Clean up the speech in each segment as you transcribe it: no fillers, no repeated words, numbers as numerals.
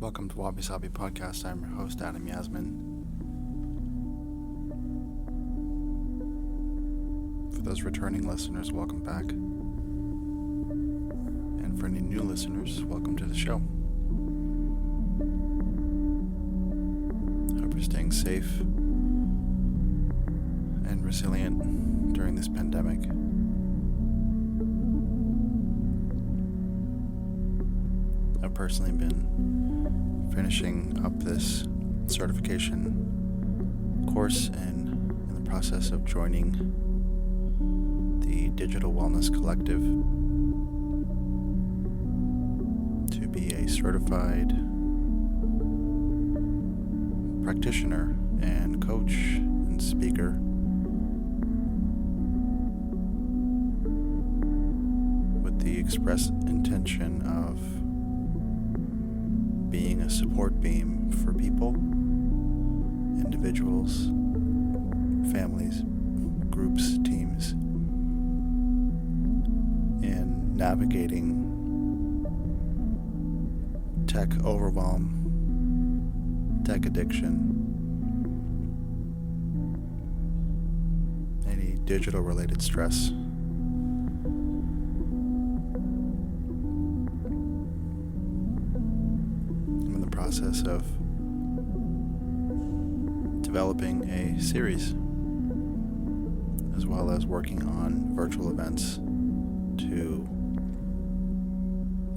Welcome to Wabi-sabi Podcast. I'm your host, Adam Yasmin. For those returning listeners, welcome back. And for any new listeners, welcome to the show. I hope you're staying safe and resilient during this pandemic. I've personally been finishing up this certification course and in the process of joining the Digital Wellness Collective to be a certified practitioner and coach and speaker with the express intention of being a support beam for people, individuals, families, groups, teams, in navigating tech overwhelm, tech addiction, any digital related stress. Process of developing a series as well as working on virtual events to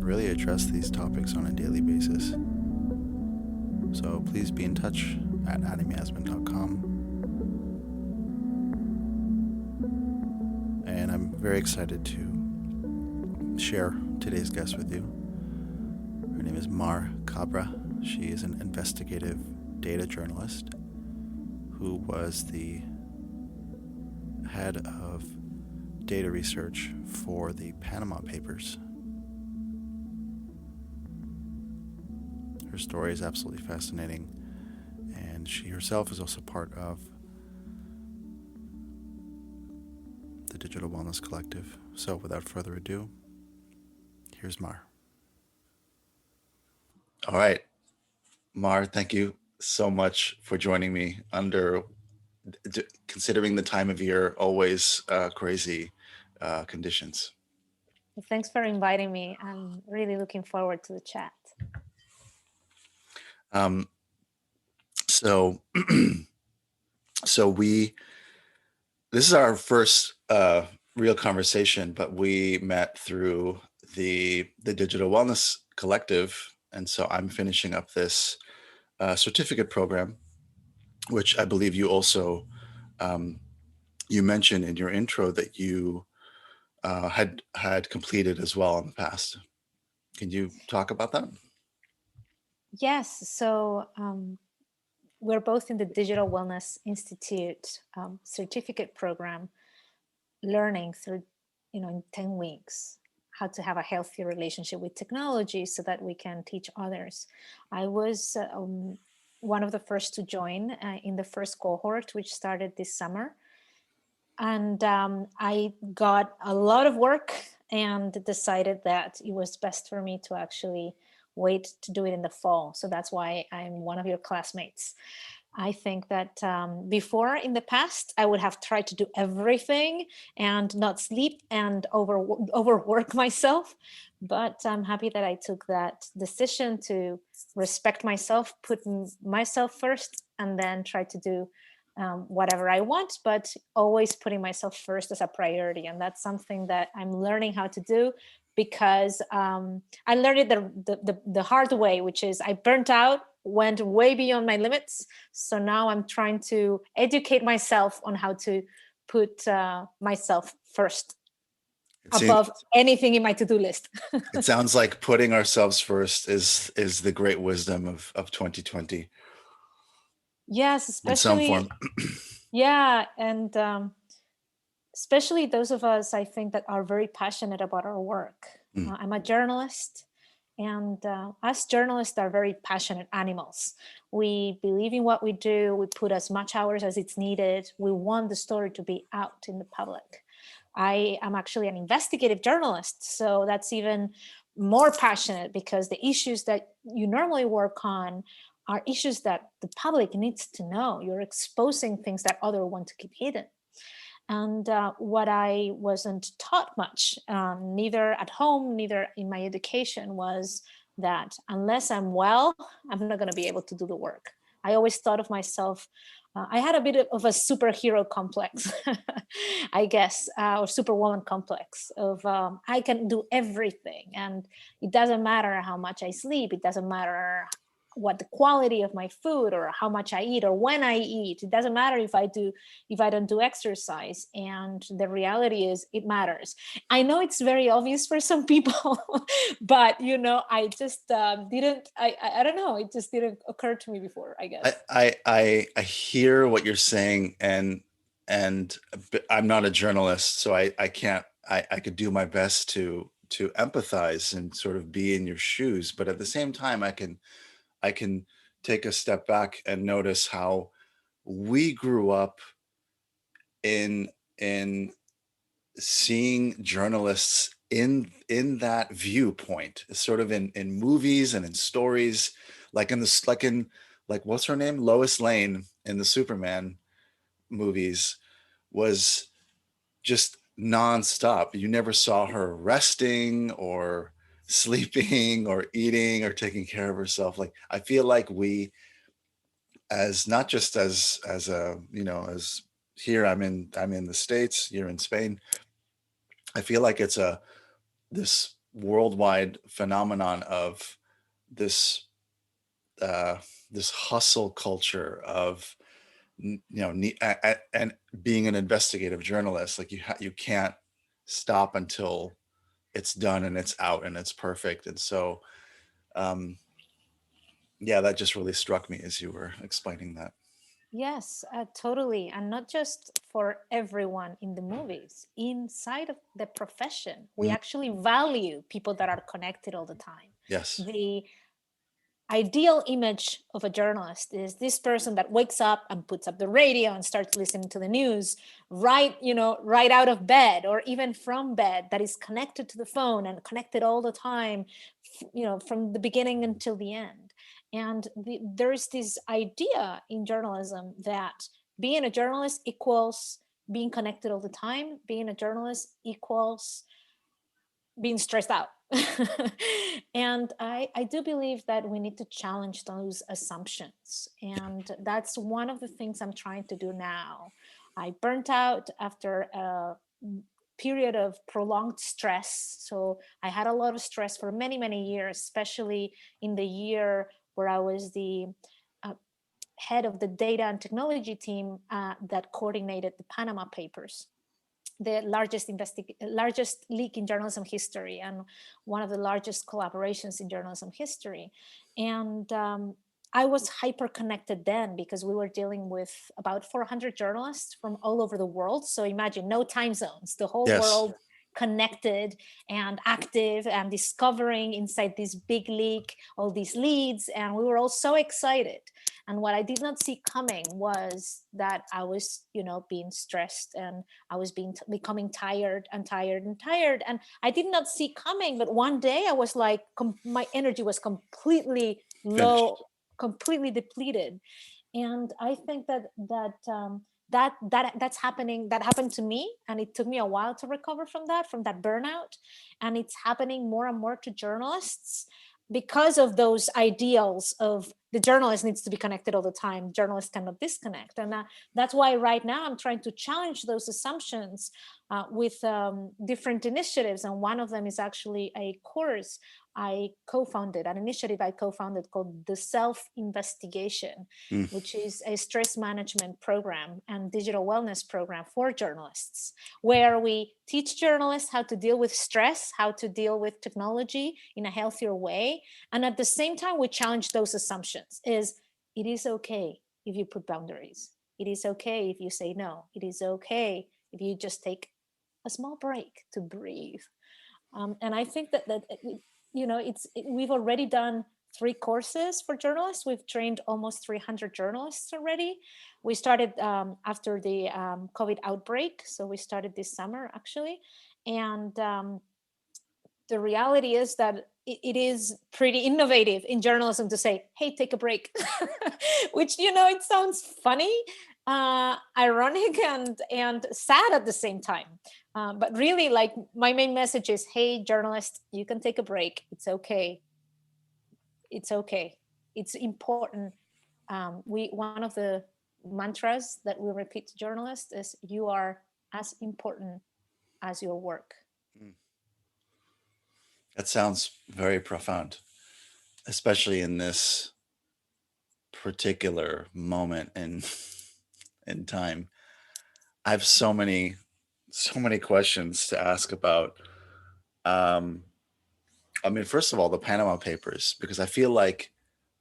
really address these topics on a daily basis. So please be in touch at adamyasmin.com. And I'm very excited to share today's guest with you. Her name is Cabra. She is an investigative data journalist who was the head of data research for the Panama Papers. Her story is absolutely fascinating, and she herself is also part of the Digital Wellness Collective. So without further ado, here's Mar. All right. Mar, thank you so much for joining me under, considering the time of year, always crazy conditions. Thanks for inviting me. I'm really looking forward to the chat. This is our first real conversation, but we met through the Digital Wellness Collective. And so I'm finishing up this certificate program, which I believe you also, you mentioned in your intro that you had completed as well in the past. Can you talk about that? Yes. So we're both in the Digital Wellness Institute certificate program, learning through, in 10 weeks. How to have a healthy relationship with technology so that we can teach others. I was one of the first to join in the first cohort, which started this summer. And I got a lot of work and decided that it was best for me to actually wait to do it in the fall. So that's why I'm one of your classmates. I think that before, in the past, I would have tried to do everything and not sleep and overwork myself. But I'm happy that I took that decision to respect myself, put myself first, and then try to do whatever I want, but always putting myself first as a priority. And that's something that I'm learning how to do, because I learned it the hard way, which is I burnt out, went way beyond my limits. So now I'm trying to educate myself on how to put myself first above anything in my to-do list. It sounds like putting ourselves first is the great wisdom of 2020. Yes, especially in some form. Yeah, and especially those of us, I think, that are very passionate about our work. I'm a journalist. And us journalists are very passionate animals. We believe in what we do. We put as much hours as it's needed. We want the story to be out in the public. I am actually an investigative journalist. So that's even more passionate because the issues that you normally work on are issues that the public needs to know. You're exposing things that others want to keep hidden. And what I wasn't taught much, neither at home, neither in my education, was that unless I'm well, I'm not going to be able to do the work. I always thought of myself, I had a bit of a superhero complex, I guess, or superwoman complex of I can do everything. And it doesn't matter how much I sleep, it doesn't matter what the quality of my food or how much I eat or when I eat. It doesn't matter if I don't do exercise. And the reality is it matters. I know it's very obvious for some people, but I just didn't. I don't know. It just didn't occur to me before, I guess. I hear what you're saying, and I'm not a journalist, so I can't. I could do my best to empathize and sort of be in your shoes, but at the same time, I can take a step back and notice how we grew up in seeing journalists in that viewpoint, sort of in movies and in stories, like what's her name, Lois Lane in the Superman movies, was just nonstop. You never saw her resting or sleeping or eating or taking care of herself. Like, I feel like we, as not just as a, as here, I'm in the States, you're in Spain. I feel like it's a this worldwide phenomenon of this uh, this hustle culture of, and being an investigative journalist. Like, you can't stop until it's done and it's out and it's perfect. And so, um, yeah, that just really struck me as you were explaining that. Yes, totally. And not just for everyone in the movies. Inside of the profession, we Mm, actually value people that are connected all the time. yes, The ideal image of a journalist is this person that wakes up and puts up the radio and starts listening to the news right out of bed or even from bed, that is connected to the phone and connected all the time, from the beginning until the end. And there's this idea in journalism that being a journalist equals being connected all the time. Being a journalist equals being stressed out. And I do believe that we need to challenge those assumptions. And that's one of the things I'm trying to do now. I burnt out after a period of prolonged stress. So I had a lot of stress for many, many years, especially in the year where I was the uh, head of the data and technology team that coordinated the Panama Papers, the largest leak in journalism history and one of the largest collaborations in journalism history. And I was hyper connected then because we were dealing with about 400 journalists from all over the world. So imagine no time zones, the whole yes, world connected and active and discovering inside this big leak all these leads. And we were all so excited. And what I did not see coming was that I was, being stressed, and I was becoming tired and tired and tired. And I did not see coming. But one day I was like, my energy was completely low, finished. completely depleted. And I think that's happening. That happened to me, and it took me a while to recover from that burnout. And it's happening more and more to journalists because of those ideals of the journalist needs to be connected all the time, journalists cannot disconnect. And that's why right now I'm trying to challenge those assumptions with different initiatives. And one of them is actually a course I co-founded, an initiative I co-founded called the Self-Investigation, Mm. which is a stress management program and digital wellness program for journalists, where we teach journalists how to deal with stress, how to deal with technology in a healthier way. And at the same time, we challenge those assumptions. It is okay if you put boundaries. It is okay if you say no. It is okay if you just take a small break to breathe. And I think that we've already done 3 courses for journalists. We've trained almost 300 journalists already. We started after the COVID outbreak, so we started this summer actually, and the reality is that it is pretty innovative in journalism to say, hey, take a break, which, it sounds funny, ironic, and sad at the same time. But really, like, my main message is, hey, journalists, you can take a break. It's okay. It's okay. It's important. One of the mantras that we repeat to journalists is, you are as important as your work. That sounds very profound, especially in this particular moment in time. I have so many questions to ask about. I mean, first of all, the Panama Papers, because I feel like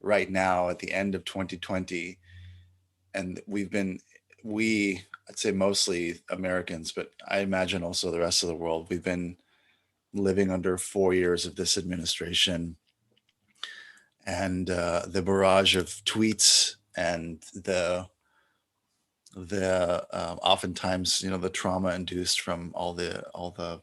right now at the end of 2020, and I'd say mostly Americans, but I imagine also the rest of the world, we've been living under 4 years of this administration, and the barrage of tweets and the oftentimes, the trauma induced from all the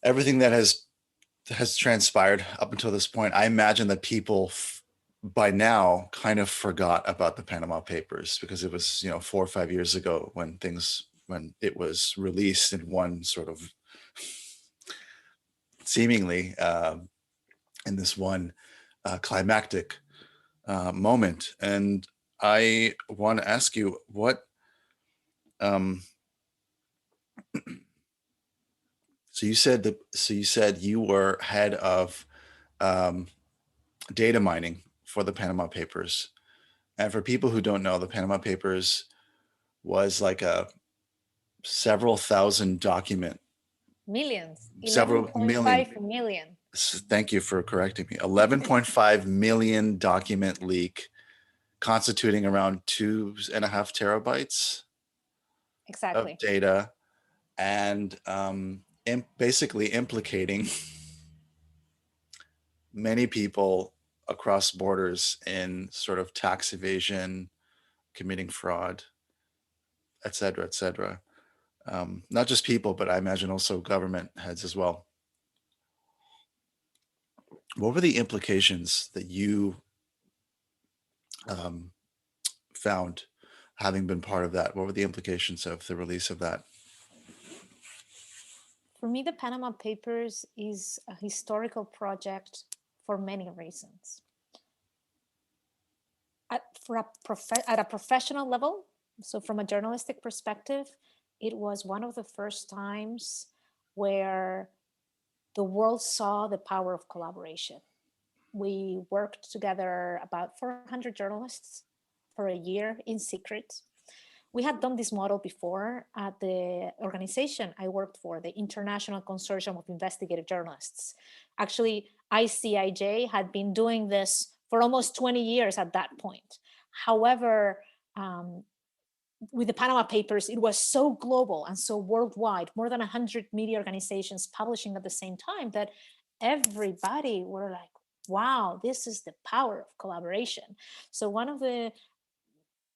everything that has transpired up until this point. I imagine that people by now kind of forgot about the Panama Papers, because it was 4 or 5 years ago when it was released in one sort of seemingly in this one climactic moment. And I want to ask you what so you said you were head of data mining for the Panama Papers. And for people who don't know, the Panama Papers was like a several thousand document, Millions, several million. 11.5 million. Thank you for correcting me. 11.5 million document leak, constituting around 2.5 terabytes Exactly. of data, and basically implicating many people across borders in sort of tax evasion, committing fraud, et cetera, et cetera. Not just people, but I imagine also government heads as well. What were the implications that you found, having been part of that? What were the implications of the release of that? For me, the Panama Papers is a historical project for many reasons. At a professional level, so from a journalistic perspective, it was one of the first times where the world saw the power of collaboration. We worked together, about 400 journalists, for a year in secret. We had done this model before at the organization I worked for, the International Consortium of Investigative Journalists. Actually, ICIJ had been doing this for almost 20 years at that point. However, with the Panama Papers, it was so global and so worldwide, more than 100 media organizations publishing at the same time, that everybody were like, wow, this is the power of collaboration. So one of the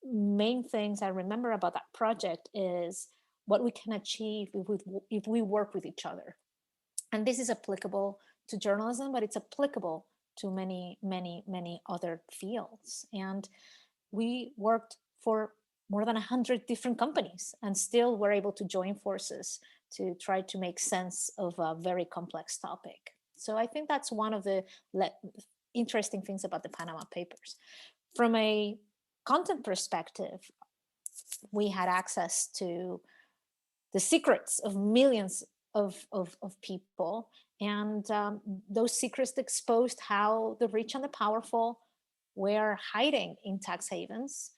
main things I remember about that project is what we can achieve if we work with each other. And this is applicable to journalism, but it's applicable to many, many, many other fields. And we worked for more than 100 different companies and still were able to join forces to try to make sense of a very complex topic. So I think that's one of the interesting things about the Panama Papers. From a content perspective, we had access to the secrets of millions of people, and those secrets exposed how the rich and the powerful were hiding in tax havens,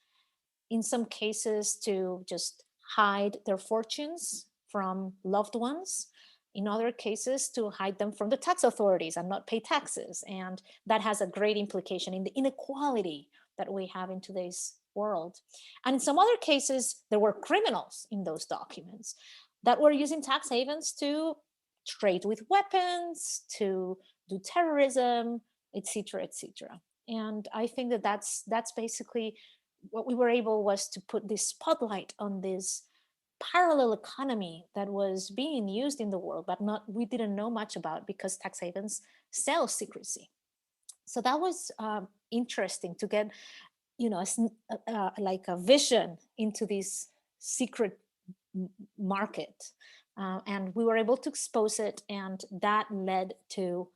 in some cases to just hide their fortunes from loved ones, in other cases to hide them from the tax authorities and not pay taxes. And that has a great implication in the inequality that we have in today's world. And in some other cases, there were criminals in those documents that were using tax havens to trade with weapons, to do terrorism, etc., etc. And I think that that's basically what we were able was to put this spotlight on these parallel economy that was being used in the world, but we didn't know much about because tax havens sell secrecy. So that was interesting to get, like a vision into this secret market. And we were able to expose it, and that led to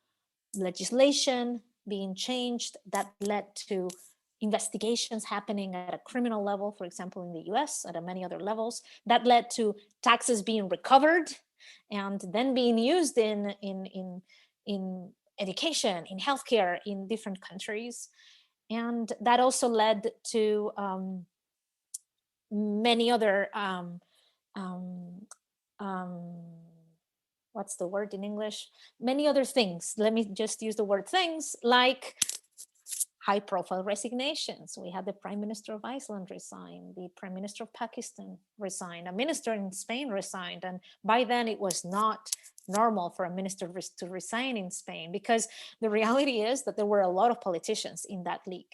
legislation being changed, that led to investigations happening at a criminal level, for example, in the US, at many other levels, that led to taxes being recovered and then being used in education, in healthcare, in different countries. And that also led to many other um, um, what's the word in English? Many other things. Let me just use the word things, like high profile resignations. We had the Prime Minister of Iceland resign, the Prime Minister of Pakistan resigned, a minister in Spain resigned. And by then it was not normal for a minister to resign in Spain, because the reality is that there were a lot of politicians in that league.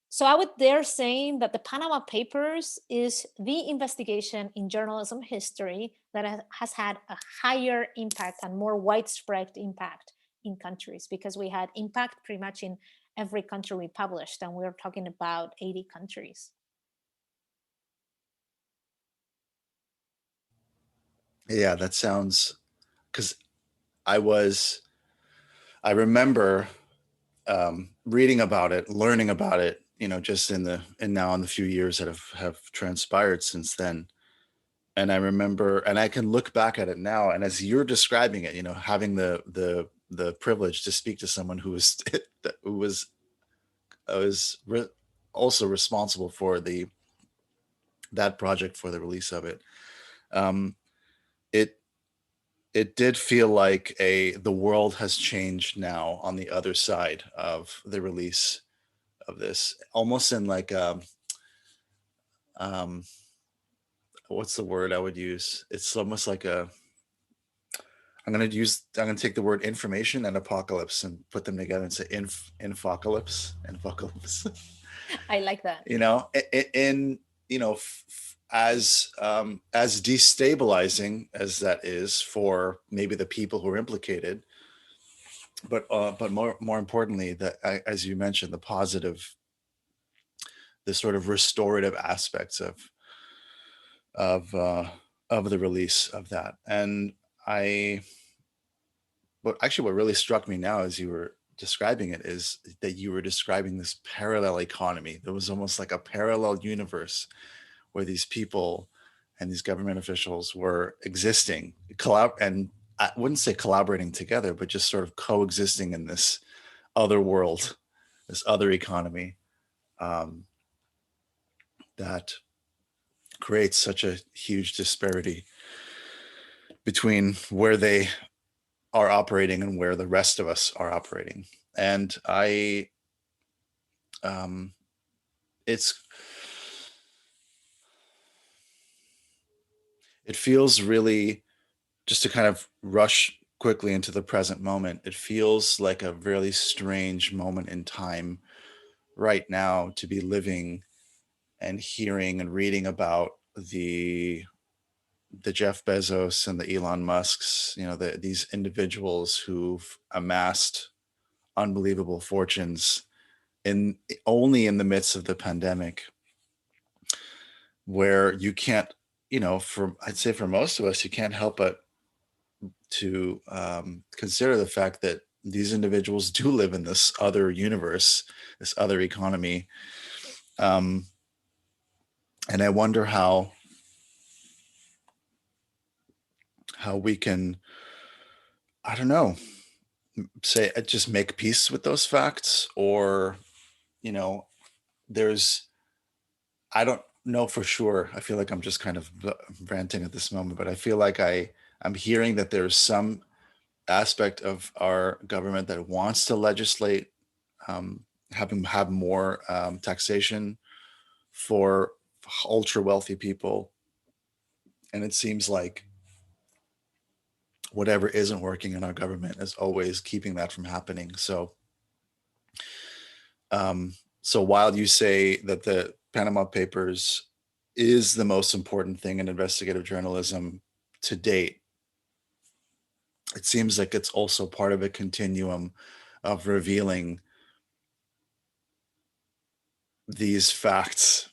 So I would dare saying that the Panama Papers is the investigation in journalism history that has had a higher impact and more widespread impact in countries, because we had impact pretty much in every country we published, and we're talking about 80 countries. Yeah, that sounds, because I remember reading about it, learning about it, just now in the few years that have transpired since then. And I remember, and I can look back at it now, and as you're describing it, having the privilege to speak to someone who was who was also responsible for that project, for the release of it. Um, it it did feel like the world has changed now on the other side of the release of this, almost in like um what's the word I would use? It's almost like I'm gonna take the word information and apocalypse and put them together and say infocalypse. I like that. In as destabilizing as that is for maybe the people who are implicated, but more importantly, that, as you mentioned, the sort of restorative aspects of uh, of the release of that. And I, what really struck me now as you were describing it is that you were describing this parallel economy. There was almost like a parallel universe where these people and these government officials were existing, and I wouldn't say collaborating together, but just sort of coexisting in this other world, this other economy, um, that creates such a huge disparity between where they are operating and where the rest of us are operating. And um, it's, it feels really, just to kind of rush quickly into the present moment, it feels like a really strange moment in time right now to be living and hearing and reading about the Jeff Bezos and the Elon Musks, these individuals who've amassed unbelievable fortunes in only in the midst of the pandemic, where you can't, I'd say for most of us, you can't help but to consider the fact that these individuals do live in this other universe, this other economy. Um, and I wonder how we can, I don't know, say just make peace with those facts, or you know there's, I don't know for sure. I feel like I'm just kind of ranting at this moment, but I feel like I'm hearing that there's some aspect of our government that wants to legislate, um, have more taxation for ultra wealthy people, and it seems like whatever isn't working in our government is always keeping that from happening. Um, so while you say that the Panama Papers is the most important thing in investigative journalism to date, it seems like it's also part of a continuum of revealing these facts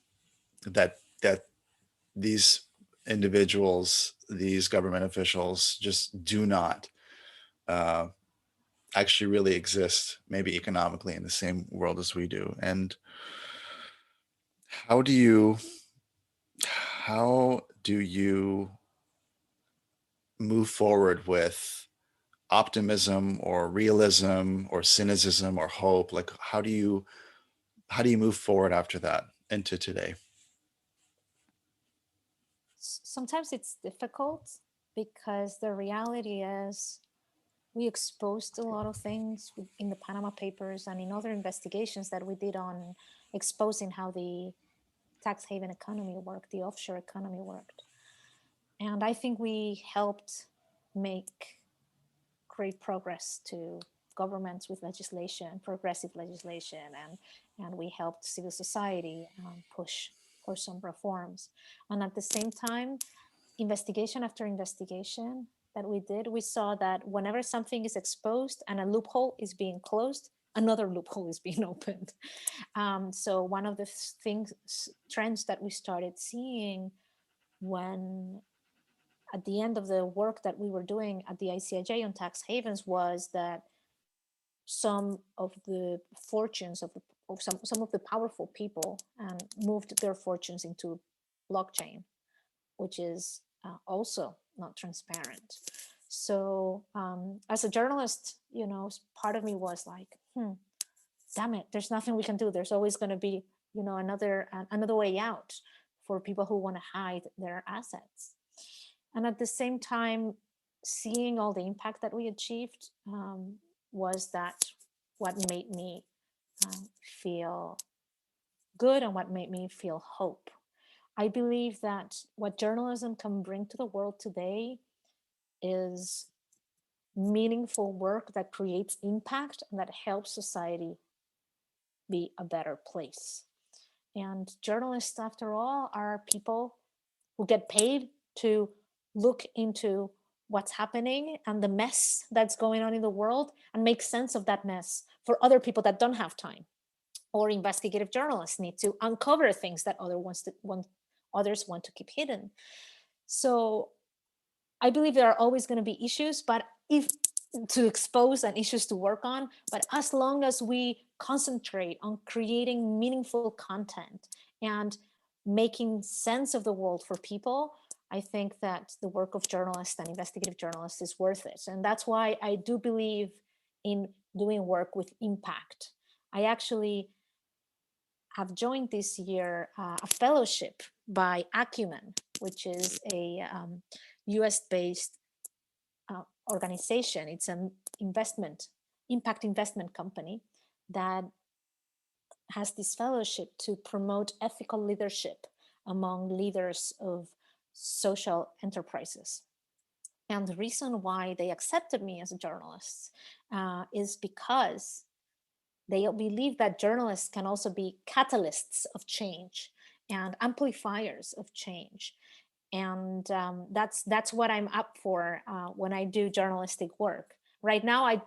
that these individuals, these government officials, just do not uh, actually really exist, maybe economically, in the same world as we do. And how do you how do you move forward with optimism or realism or cynicism or hope? Like, how do you move forward after that into today? Sometimes it's difficult because the reality is we exposed a lot of things in the Panama Papers and in other investigations that we did on exposing how the tax haven economy worked, the offshore economy worked. And I think we helped make great progress to governments with legislation, progressive legislation, and we helped civil society push for some reforms. And at the same time, investigation after investigation that we did, we saw that whenever something is exposed and a loophole is being closed, another loophole is being opened. So one of the things, trends that we started seeing when at the end of the work that we were doing at the ICIJ on tax havens was that some of the fortunes of some of the powerful people moved their fortunes into blockchain, which is also not transparent. So as a journalist, part of me was like, damn it, there's nothing we can do. There's always going to be, another way out for people who want to hide their assets. And at the same time, seeing all the impact that we achieved was that what made me feel good and what made me feel hope. I believe that what journalism can bring to the world today is meaningful work that creates impact and that helps society be a better place. And journalists, after all, are people who get paid to look into what's happening and the mess that's going on in the world and make sense of that mess for other people that don't have time. Or investigative journalists need to uncover things that others want to keep hidden. So I believe there are always going to be issues, but if to expose and issues to work on, but as long as we concentrate on creating meaningful content and making sense of the world for people, I think that the work of journalists and investigative journalists is worth it. And that's why I do believe in doing work with impact. I actually have joined this year a fellowship by Acumen, which is a US-based organization. It's an impact investment company that has this fellowship to promote ethical leadership among leaders of social enterprises. And the reason why they accepted me as a journalist is because they believe that journalists can also be catalysts of change and amplifiers of change. And that's what I'm up for when I do journalistic work. Right now, I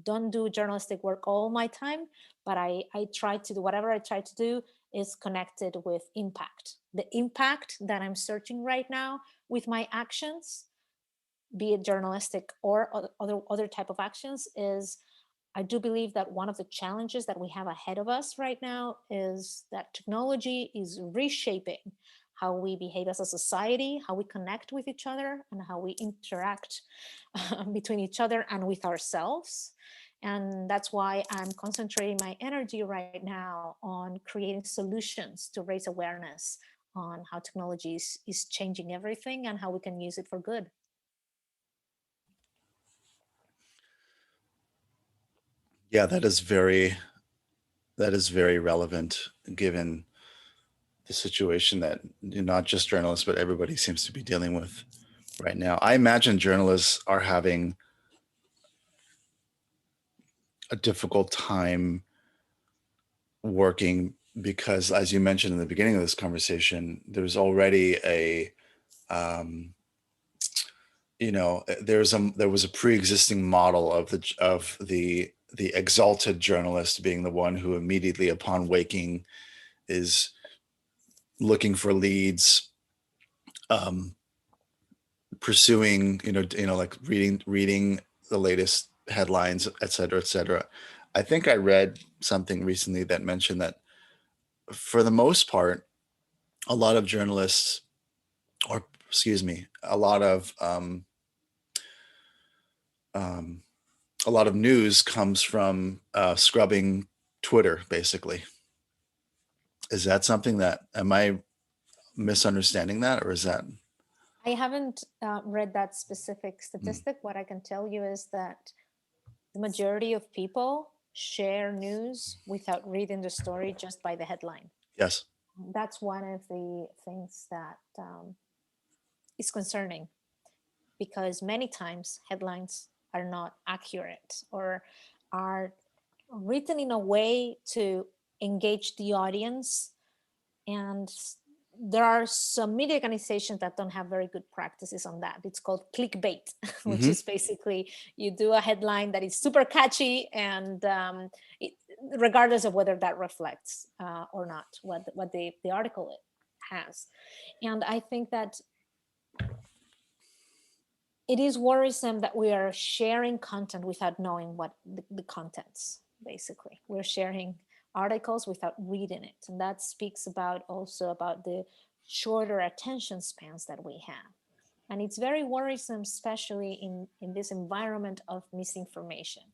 don't do journalistic work all my time, but I try to do whatever I try to do is connected with impact. The impact that I'm searching right now with my actions, be it journalistic or other type of actions, is I do believe that one of the challenges that we have ahead of us right now is that technology is reshaping how we behave as a society, how we connect with each other, and how we interact between each other and with ourselves. And that's why I'm concentrating my energy right now on creating solutions to raise awareness on how technology is changing everything and how we can use it for good. Yeah, that is very relevant given the situation that not just journalists but everybody seems to be dealing with right now. I imagine journalists are having a difficult time working because as you mentioned in the beginning of this conversation, there's already a, there was a pre-existing model of the exalted journalist being the one who immediately upon waking is looking for leads, pursuing, like reading the latest headlines, et cetera, et cetera. I think I read something recently that mentioned that for the most part, a lot of journalists, or excuse me, um, a lot of news comes from scrubbing Twitter, basically. Is that something that, am I misunderstanding that, or is that? I haven't read that specific Mm, statistic. What I can tell you is that the majority of people share news without reading the story, just by the headline. yes. That's one of the things that is concerning, because many times headlines are not accurate, or are written in a way to engage the audience. And there are some media organizations that don't have very good practices on that. It's called clickbait, which Hmm. is basically you do a headline that is super catchy, and regardless of whether that reflects or not what the article has. And I think that it is worrisome that we are sharing content without knowing what the contents. Basically, we're sharing articles without reading it, and that speaks about also about the shorter attention spans that we have. And it's very worrisome, especially in this environment of misinformation.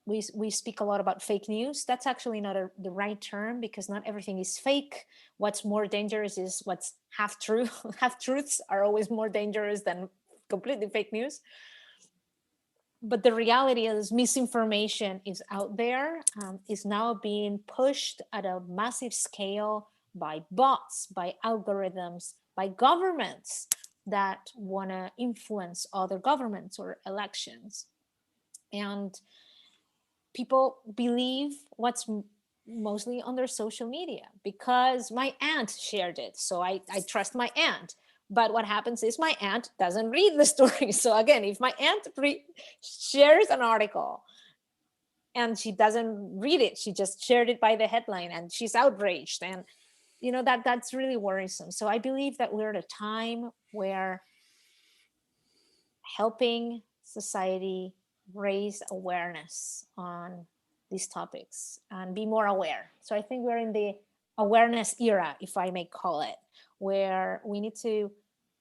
We speak a lot about fake news. That's actually not the right term, because not everything is fake. What's more dangerous is what's half true. Half truths are always more dangerous than completely fake news. But the reality is misinformation is out there, is now being pushed at a massive scale by bots, by algorithms, by governments that want to influence other governments or elections. And people believe what's mostly on their social media, because my aunt shared it, so I trust my aunt. But what happens is my aunt doesn't read the story. So again, if my aunt shares an article and she doesn't read it, she just shared it by the headline, and she's outraged. And that's really worrisome. So I believe that we're at a time where helping society raise awareness on these topics and be more aware. So I think we're in the awareness era, if I may call it, where we need to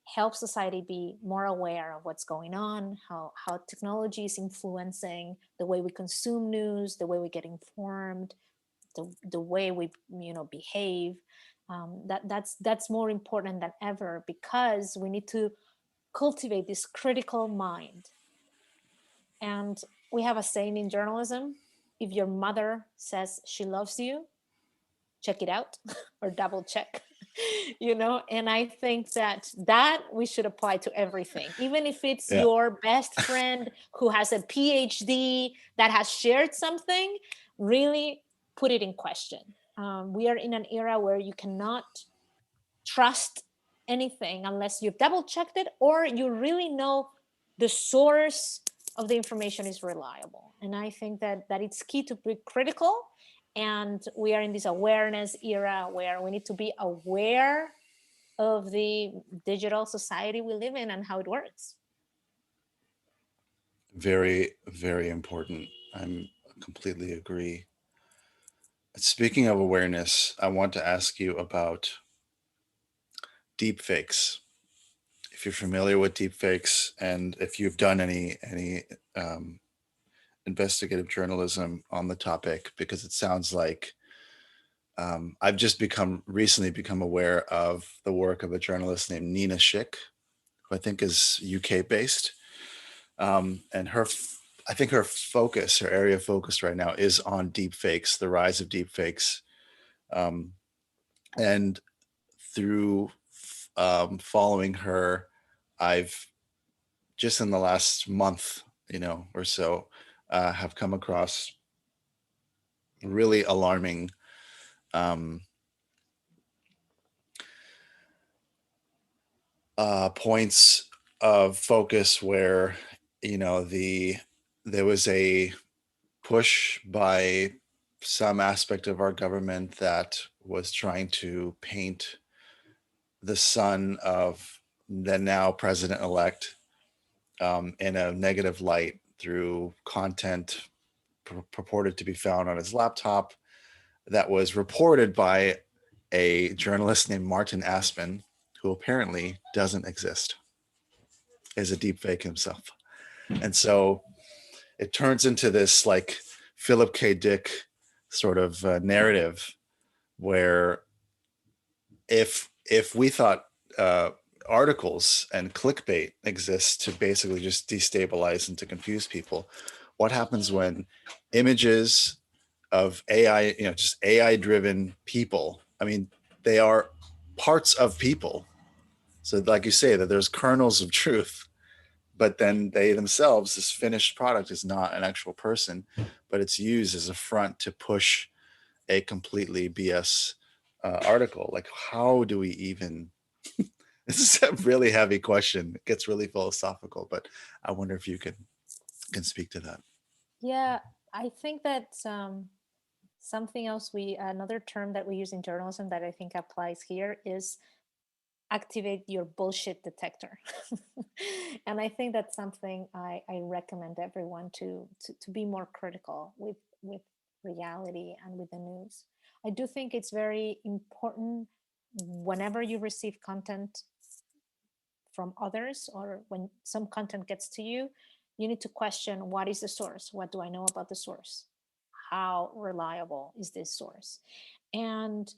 help society be more aware of what's going on, how technology is influencing the way we consume news, the way we get informed, the way we behave. That's more important than ever, because we need to cultivate this critical mind. And we have a saying in journalism: if your mother says she loves you, check it out or double check. And I think that we should apply to everything, even if it's Yeah. your best friend who has a PhD that has shared something. Really put it in question. We are in an era where you cannot trust anything unless you've double checked it, or you really know the source of the information is reliable. And I think that it's key to be critical. And we are in this awareness era where we need to be aware of the digital society we live in and how it works. Very, very important. I'm completely agree. Speaking of awareness, I want to ask you about deepfakes. If you're familiar with deepfakes, and if you've done any um, investigative journalism on the topic, because it sounds like I've just recently become aware of the work of a journalist named Nina Schick, who I think is UK based, and I think her area of focus right now is on deepfakes, the rise of deepfakes, um, and through following her, I've just in the last month, or so, have come across really alarming um, points of focus where, there was a push by some aspect of our government that was trying to paint the son of the now president-elect in a negative light through content purported to be found on his laptop that was reported by a journalist named Martin Aspen, who apparently doesn't exist, is a deepfake himself. And so it turns into this like Philip K. Dick sort of narrative where if we thought articles and clickbait exist to basically just destabilize and to confuse people, what happens when images of AI, just AI driven people, I mean, they are parts of people. So like you say, that there's kernels of truth, but then they themselves, this finished product is not an actual person, but it's used as a front to push a completely BS article. Like, how do we even? This is a really heavy question. It gets really philosophical, but I wonder if you can speak to that. Yeah, I think that something else another term that we use in journalism that I think applies here is activate your bullshit detector. And I think that's something I recommend everyone to be more critical with reality and with the news. I do think it's very important whenever you receive content from others or when some content gets to you, you need to question, what is the source? What do I know about the source? How reliable is this source? And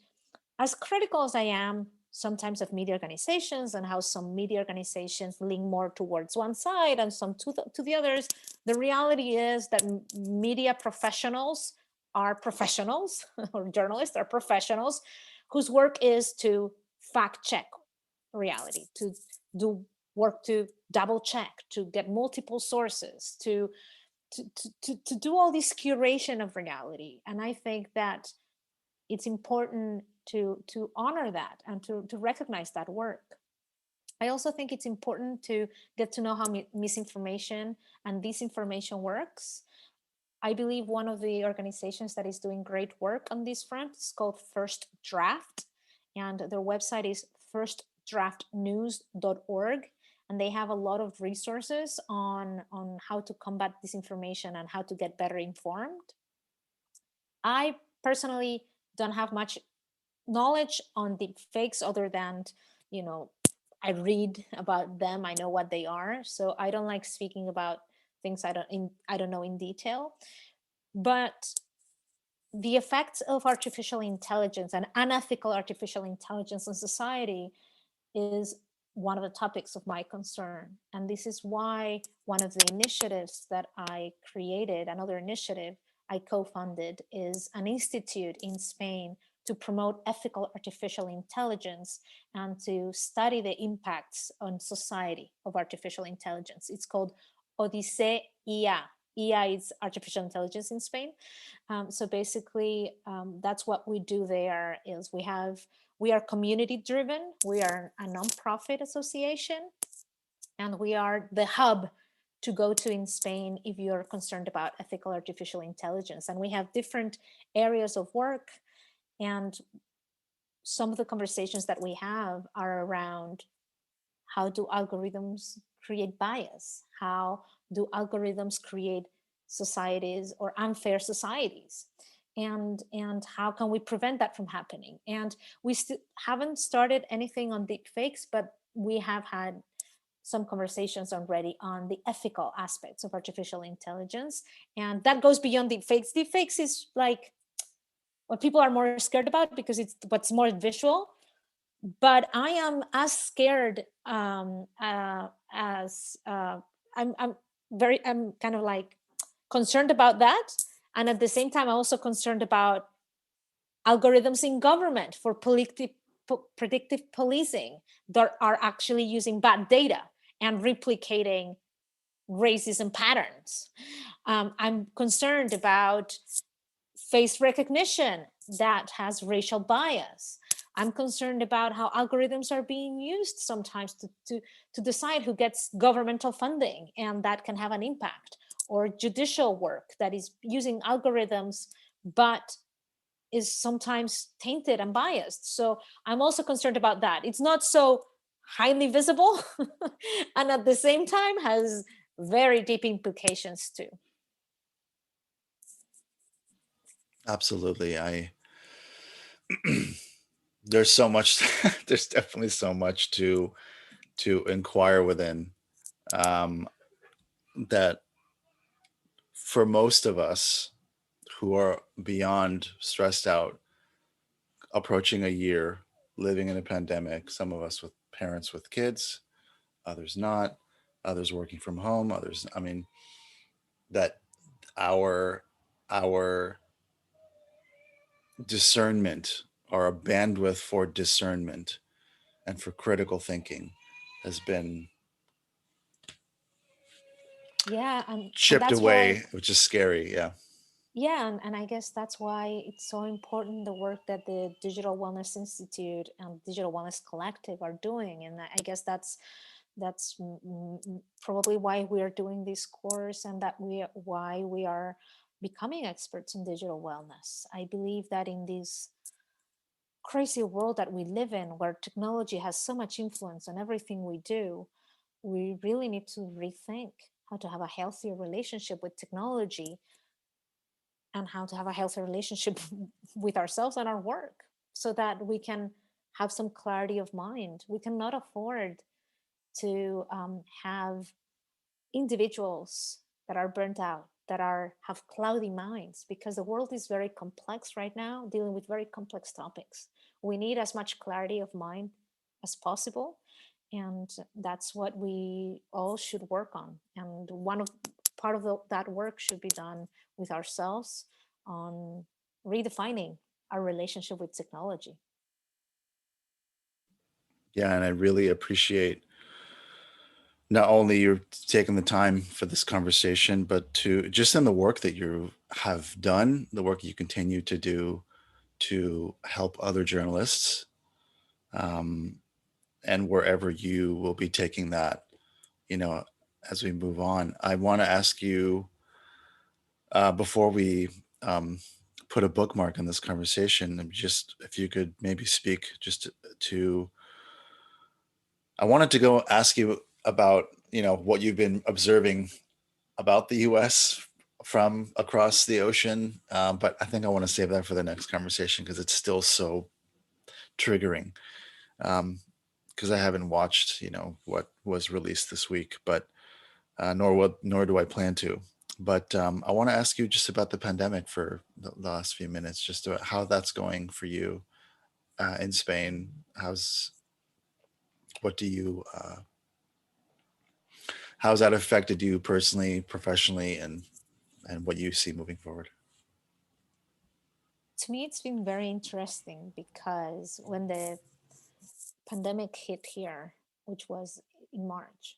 as critical as I am sometimes of media organizations and how some media organizations lean more towards one side and some to the others, the reality is that media professionals are professionals or journalists are professionals whose work is to fact check reality, to do work to double check, to get multiple sources, to do all this curation of reality. And I think that it's important to honor that and to recognize that work. I also think it's important to get to know how misinformation and disinformation works. I believe one of the organizations that is doing great work on this front is called First Draft, and their website is firstdraftnews.org, and they have a lot of resources on how to combat disinformation and how to get better informed. I personally don't have much knowledge on deep fakes other than, you know, I read about them, I know what they are, so I don't like speaking about things I don't know in detail. But the effects of artificial intelligence and unethical artificial intelligence on society is one of the topics of my concern. And this is why one of the initiatives that I created, another initiative I co founded, is an institute in Spain to promote ethical artificial intelligence and to study the impacts on society of artificial intelligence. It's called Odise IA. IA is artificial intelligence in Spain. So basically, that's what we do there. Is we are community driven. We are a nonprofit association, and we are the hub to go to in Spain if you're concerned about ethical artificial intelligence. And we have different areas of work, and some of the conversations that we have are around how do algorithms create bias? How do algorithms create societies or unfair societies? And how can we prevent that from happening? And we still haven't started anything on deep fakes, but we have had some conversations already on the ethical aspects of artificial intelligence, and that goes beyond deep fakes. Deep fakes is like what people are more scared about because it's what's more visual, but I am as scared as I'm kind of like concerned about that, and at the same time I'm also concerned about algorithms in government for predictive policing that are actually using bad data and replicating racism patterns. I'm concerned about face recognition that has racial bias. I'm concerned about how algorithms are being used sometimes to decide who gets governmental funding, and that can have an impact. Or judicial work that is using algorithms, but is sometimes tainted and biased. So I'm also concerned about that. It's not so highly visible and at the same time has very deep implications too. Absolutely. There's so much, there's definitely so much to inquire within, um, that for most of us who are beyond stressed out, approaching a year, living in a pandemic, some of us with parents with kids, others not, others working from home, others, I mean, that our our discernment, or a bandwidth for discernment and for critical thinking, has been Yeah, and chipped that's why, away, which is scary. Yeah. yeah, and I guess that's why it's so important the work that the Digital Wellness Institute and Digital Wellness Collective are doing. And I guess that's probably why we are doing this course, and that we why we are becoming experts in digital wellness. I believe that in this crazy world that we live in, where technology has so much influence on everything we do, we really need to rethink how to have a healthier relationship with technology, and how to have a healthy relationship with ourselves and our work, so that we can have some clarity of mind. We cannot afford to have individuals that are burnt out, that are have cloudy minds, because the world is very complex right now, dealing with very complex topics. We need as much clarity of mind as possible, and that's what we all should work on. And part of that work should be done with ourselves, on redefining our relationship with technology. Yeah, and I really appreciate not only you taking the time for this conversation, but to just in the work that you have done, the work you continue to do to help other journalists, um, and wherever you will be taking that, you know, as we move on. I want to ask you, before we put a bookmark in this conversation, just if you could maybe speak just to I wanted to go ask you about, what you've been observing about the U.S. from across the ocean, but I think I want to save that for the next conversation because it's still so triggering. Because I haven't watched, what was released this week, but nor do I plan to. But I want to ask you just about the pandemic for the last few minutes, just how that's going for you in Spain. What do you how's that affected you personally, professionally, and what you see moving forward? To me, it's been very interesting, because when the pandemic hit here, which was in March,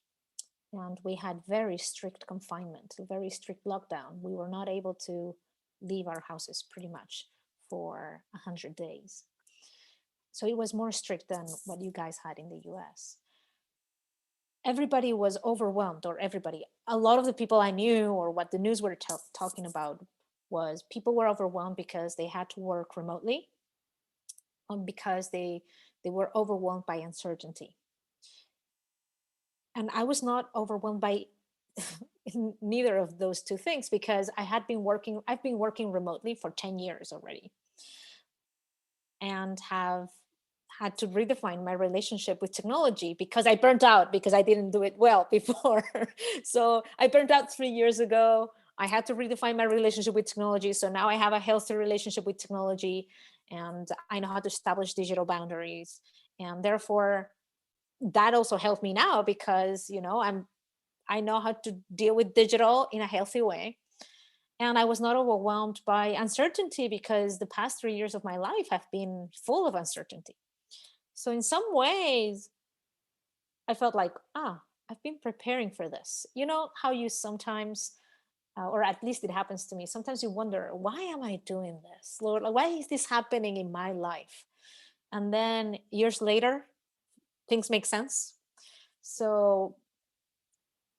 and we had very strict confinement, a very strict lockdown. We were not able to leave our houses pretty much for 100 days. So it was more strict than what you guys had in the US. Everybody was overwhelmed, or a lot of the people I knew, or what the news were talking about, was people were overwhelmed because they had to work remotely, because they were overwhelmed by uncertainty. And I was not overwhelmed by neither of those two things, because I've been working remotely for 10 years already, and have had to redefine my relationship with technology, because I burnt out, because I didn't do it well before. So I burnt out 3 years ago. I had to redefine my relationship with technology. So now I have a healthy relationship with technology, and I know how to establish digital boundaries. And therefore, that also helped me now, because I know how to deal with digital in a healthy way. And I was not overwhelmed by uncertainty, because the past 3 years of my life have been full of uncertainty. So in some ways, I felt like, I've been preparing for this. You know how you sometimes or at least it happens to me. Sometimes you wonder, why am I doing this, Lord? Like, why is this happening in my life? And then years later, things make sense. So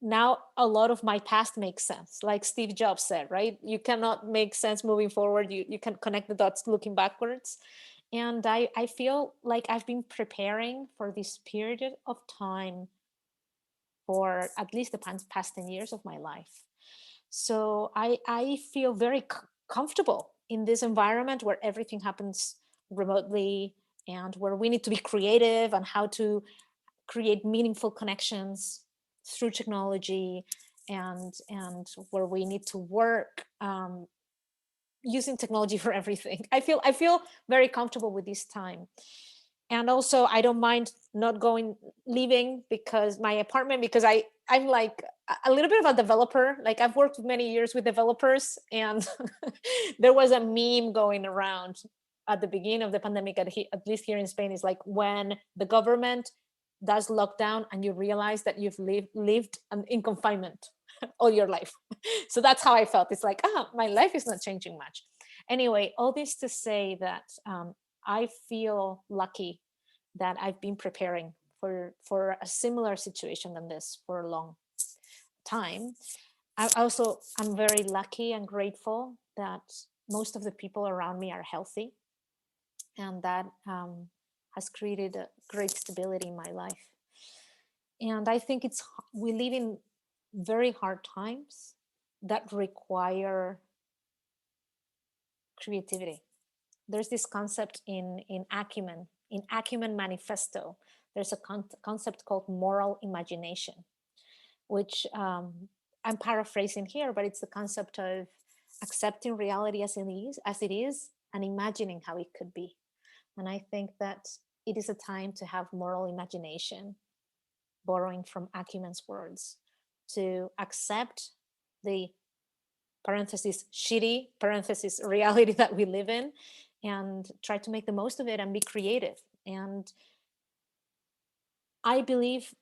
now a lot of my past makes sense. Like Steve Jobs said, right? You cannot make sense moving forward. You can connect the dots looking backwards. And I feel like I've been preparing for this period of time for at least the past 10 years of my life. So I feel very comfortable in this environment where everything happens remotely, and where we need to be creative on how to create meaningful connections through technology, and where we need to work using technology for everything. I feel very comfortable with this time. And also I don't mind not going leaving because my apartment, because I'm like a little bit of a developer. Like I've worked many years with developers, and there was a meme going around at the beginning of the pandemic, at least here in Spain, is like when the government does lockdown and you realize that you've lived in confinement all your life. So that's how I felt. It's like, my life is not changing much. Anyway, all this to say that I feel lucky that I've been preparing for a similar situation than this for a long time. I'm very lucky and grateful that most of the people around me are healthy, and that has created a great stability in my life. And I think we live in very hard times that require creativity. There's this concept in Acumen Manifesto. There's a concept called moral imagination, which I'm paraphrasing here, but it's the concept of accepting reality as it is, and imagining how it could be. And I think that it is a time to have moral imagination, borrowing from Acumen's words, to accept the parenthesis shitty parenthesis reality that we live in, and try to make the most of it and be creative. And I believe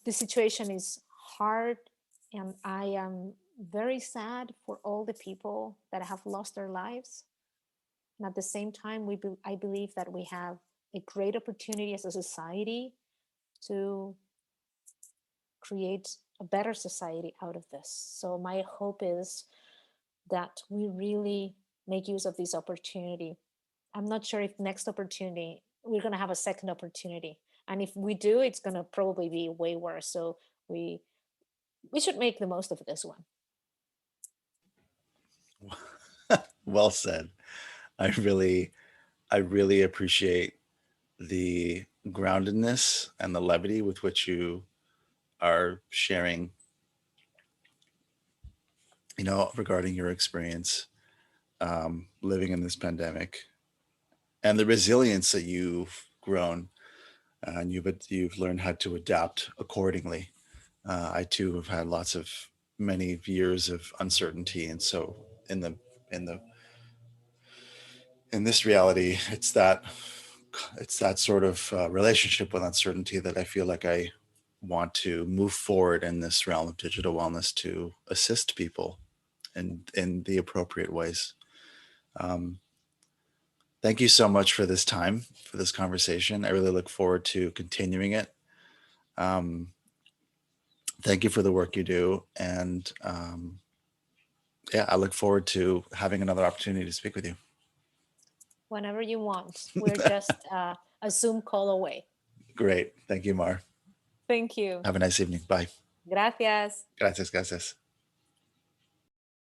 the situation is hard, and I am very sad for all the people that have lost their lives. And at the same time, I believe that we have a great opportunity as a society to create a better society out of this. So my hope is that we really make use of this opportunity. I'm not sure if next opportunity we're going to have a second opportunity, and if we do, it's going to probably be way worse. So we should make the most of this one. Well said. I really appreciate the groundedness and the levity with which you are sharing, regarding your experience living in this pandemic, and the resilience that you've grown, and you've learned how to adapt accordingly. I too have had many years of uncertainty, and so in the in the in this reality, it's that sort of relationship with uncertainty that I feel like I want to move forward in this realm of digital wellness to assist people in the appropriate ways. Um, Thank you so much for this time, for this conversation. I really look forward to continuing it. Um, Thank you for the work you do. And yeah, I look forward to having another opportunity to speak with you. Whenever you want. We're just a Zoom call away. Great. Thank you, Mar. Thank you. Have a nice evening. Bye. Gracias. Gracias, gracias.